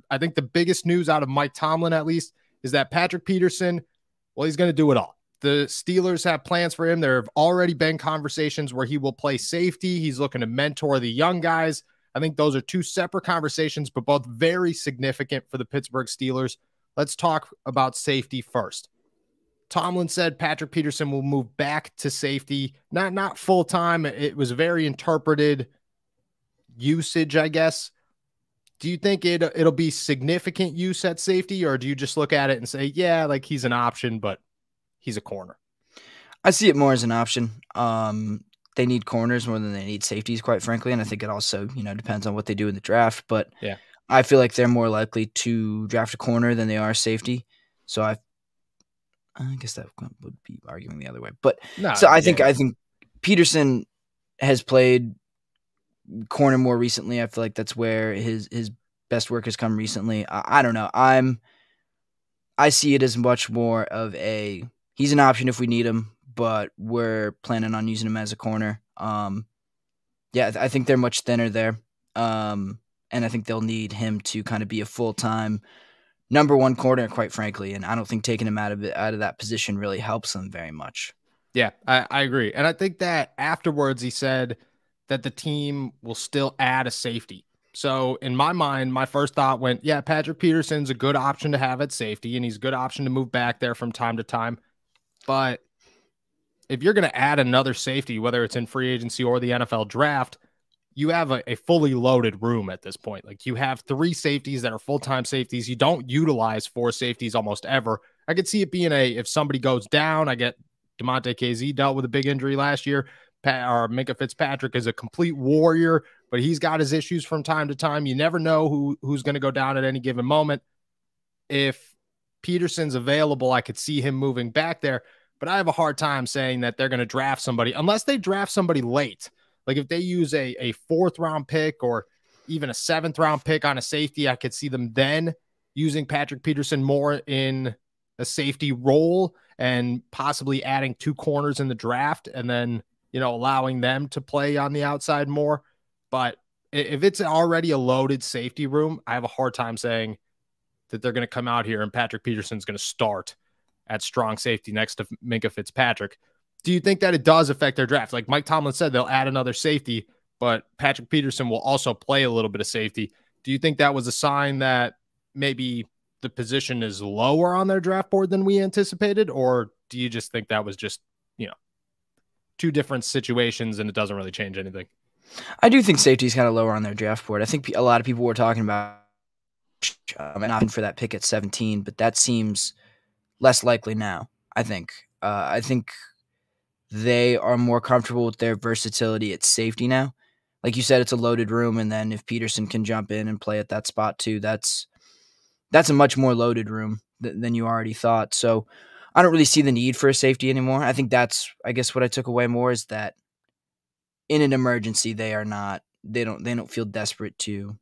I think the biggest news out of Mike Tomlin, at least, is that Patrick Peterson, well, he's going to do it all. The Steelers have plans for him. There have already been conversations where he will play safety. He's looking to mentor the young guys. I think those are two separate conversations, but both very significant for the Pittsburgh Steelers. Let's talk about safety first. Tomlin said Patrick Peterson will move back to safety, not full-time. It was very interpreted usage, I guess. Do you think it'll be significant use at safety, or do you just look at it and say, yeah, like he's an option, but he's a corner? I see it more as an option. They need corners more than they need safeties, quite frankly. And I think it also, depends on what they do in the draft. But yeah, I feel like they're more likely to draft a corner than they are safety. So I guess that would be arguing the other way. But I think Peterson has played corner more recently. I feel like that's where his best work has come recently. I don't know. I see it as much more of he's an option if we need him, but we're planning on using him as a corner. I think they're much thinner there. And I think they'll need him to kind of be a full-time number one corner, quite frankly. And I don't think taking him out of that position really helps them very much. Yeah, I agree. And I think that afterwards he said that the team will still add a safety. So in my mind, my first thought went, yeah, Patrick Peterson's a good option to have at safety, and he's a good option to move back there from time to time. But if you're going to add another safety, whether it's in free agency or the NFL draft, you have a fully loaded room at this point. Like, you have 3 safeties that are full-time safeties. You don't utilize 4 safeties almost ever. I could see it being if somebody goes down, I get DeMonte KZ dealt with a big injury last year. Or Minkah Fitzpatrick is a complete warrior, but he's got his issues from time to time. You never know who's going to go down at any given moment. If Peterson's available, I could see him moving back there, but I have a hard time saying that they're going to draft somebody unless they draft somebody late. Like if they use a 4th round pick or even a 7th round pick on a safety, I could see them then using Patrick Peterson more in a safety role and possibly adding 2 corners in the draft and then, allowing them to play on the outside more. But if it's already a loaded safety room, I have a hard time saying that they're going to come out here and Patrick Peterson's going to start at strong safety next to Minkah Fitzpatrick. Do you think that it does affect their draft? Like Mike Tomlin said, they'll add another safety, but Patrick Peterson will also play a little bit of safety. Do you think that was a sign that maybe the position is lower on their draft board than we anticipated? Or do you just think that was just, 2 different situations and it doesn't really change anything? I do think safety is kind of lower on their draft board. I think a lot of people were talking about an option for that pick at 17, but that seems less likely now, I think. I think they are more comfortable with their versatility at safety now. Like you said, it's a loaded room, and then if Peterson can jump in and play at that spot too, that's a much more loaded room than you already thought. So I don't really see the need for a safety anymore. I think that's, I guess, what I took away more is that in an emergency, they don't feel desperate to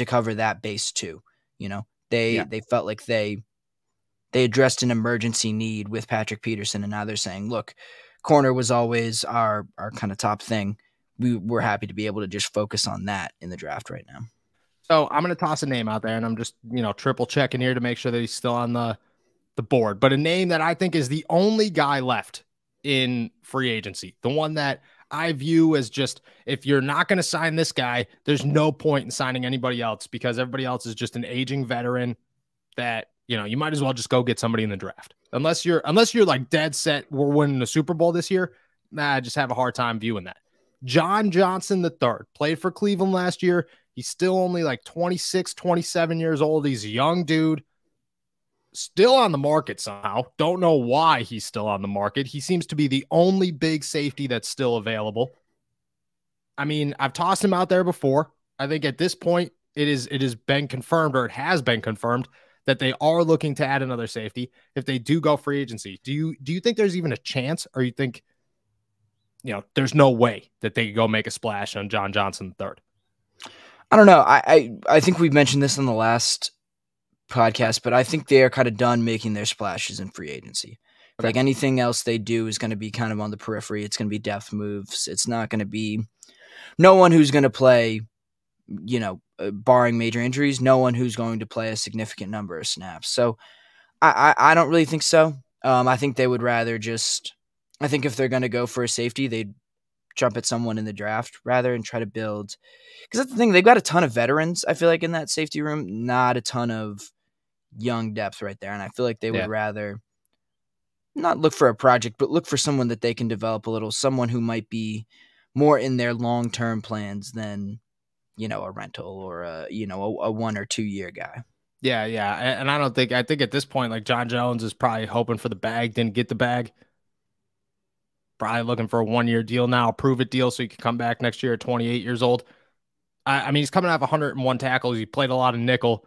cover that base too. They felt like they addressed an emergency need with Patrick Peterson, and now they're saying, look, corner was always our kind of top thing. We're happy to be able to just focus on that in the draft right now. So I'm going to toss a name out there, and I'm just, triple checking here to make sure that he's still on the board. But a name that I think is the only guy left in free agency, the one that I view as just, if you're not going to sign this guy, there's no point in signing anybody else because everybody else is just an aging veteran that, you might as well just go get somebody in the draft. Unless you're like dead set, we're winning the Super Bowl this year. I just have a hard time viewing that. John Johnson III played for Cleveland last year. He's still only like 26, 27 years old. He's a young dude. Still on the market somehow. Don't know why he's still on the market. He seems to be the only big safety that's still available. I mean, I've tossed him out there before. I think at this point, it has been confirmed, or it has been confirmed, that they are looking to add another safety if they do go free agency. Do you think there's even a chance, or you think, there's no way that they could go make a splash on John Johnson III? I don't know. I think we've mentioned this in the last podcast, but I think they are kind of done making their splashes in free agency. Okay. Like anything else they do is going to be kind of on the periphery. It's going to be depth moves. It's not going to be no one who's going to play, barring major injuries, no one who's going to play a significant number of snaps. So I don't really think so. I think they would rather just. I think if they're going to go for a safety, they'd jump at someone in the draft rather and try to build. Because that's the thing, they've got a ton of veterans. I feel like in that safety room, not a ton of young depth right there, and I feel like they would rather not look for a project, but look for someone that they can develop a little, someone who might be more in their long-term plans than, a rental or a 1 or 2 year guy. Yeah. And I think at this point, like John Jones is probably hoping for the bag, didn't get the bag. Probably looking for a 1-year deal now, a prove it deal so he can come back next year at 28 years old. I mean, he's coming off 101 tackles. He played a lot of nickel.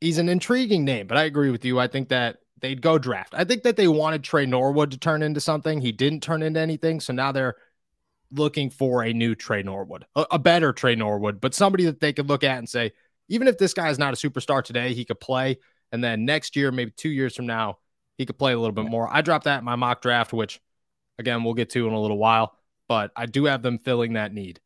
He's an intriguing name, but I agree with you. I think that they'd go draft. I think that they wanted Trey Norwood to turn into something. He didn't turn into anything. So now they're looking for a new Trey Norwood, a better Trey Norwood, but somebody that they could look at and say, even if this guy is not a superstar today, he could play. And then next year, maybe 2 years from now, he could play a little bit more. I dropped that in my mock draft, which again, we'll get to in a little while, but I do have them filling that need.